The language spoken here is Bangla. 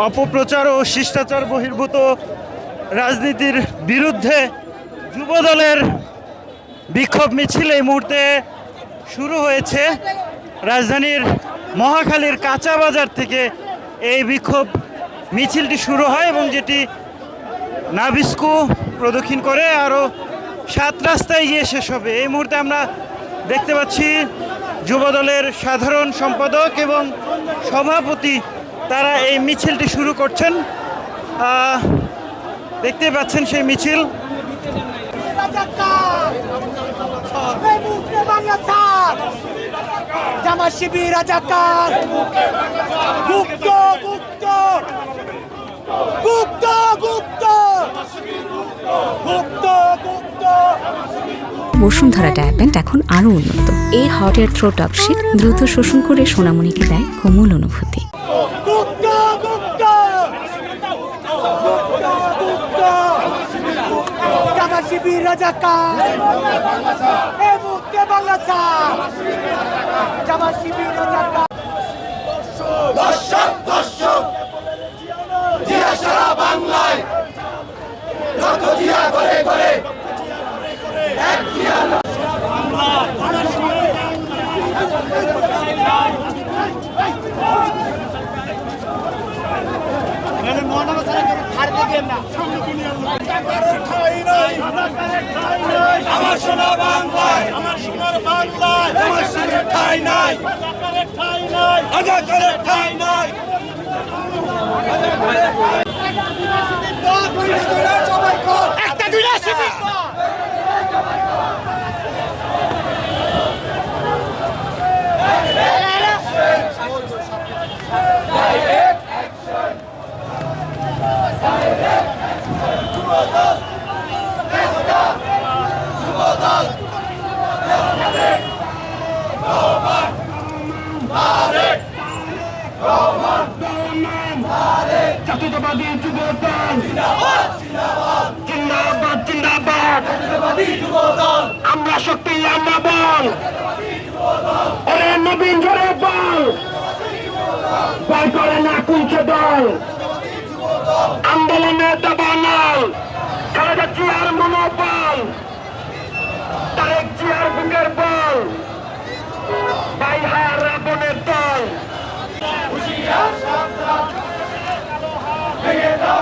অপপ্রচার ও শিষ্টাচার বহির্ভূত রাজনীতির বিরুদ্ধে যুবদলের বিক্ষোভ মিছিল এই মুহূর্তে শুরু হয়েছে। রাজধানীর মহাখালীর কাঁচা বাজার থেকে এই বিক্ষোভ মিছিলটি শুরু হয় এবং যেটি নাবিস্কো প্রদক্ষিণ করে আরও 7 রাস্তায় গিয়ে শেষ হবে। এই মুহূর্তে আমরা দেখতে পাচ্ছি যুবদলের সাধারণ সম্পাদক এবং সভাপতি তারা এই মিছিলটি শুরু করছেন। দেখতে পাচ্ছেন সেই মিছিল। জামাত শিবির রাজাকার গুপ্ত গুপ্ত গুপ্ত গুপ্ত গুপ্ত গুপ্ত। বসুন্ধরা ডায়াপেন্ট এখন আরো উন্নত। এই hot air through top sheet দ্রুত শোষণ করে সোনামণিকে দেয় কোমল অনুভূতি। গুপ্ত গুপ্ত গুপ্ত জামাত শিবির রাজাকার এই মুক্তি বাংলা ছাড়। জামাত শিবির রাজাকার দর্শক দর্শক জিয়া সারা বাংলায় রক্ত জিয়া করে করে এক জিয়া আমার সোনা বাংলায় আমার সোনার বাংলায় আমার সোনার ঠাই নাই রাজাকারের ঠাই নাই। একটা দুইটা শিবির জাতীয়তাবাদী যুবদল জিন্দাবাদ জিন্দাবাদ আমরা শক্তি আমরা বল ওরে নবীন ঝড়ে বল ভয় করে না কুঞ্চে দল আন্দোলনের দাবানল খালেদা জিয়ার মনোবল তারেক জিয়ার বুকের বল ভাই হায়ার রাবণের দল ভেঙে দাও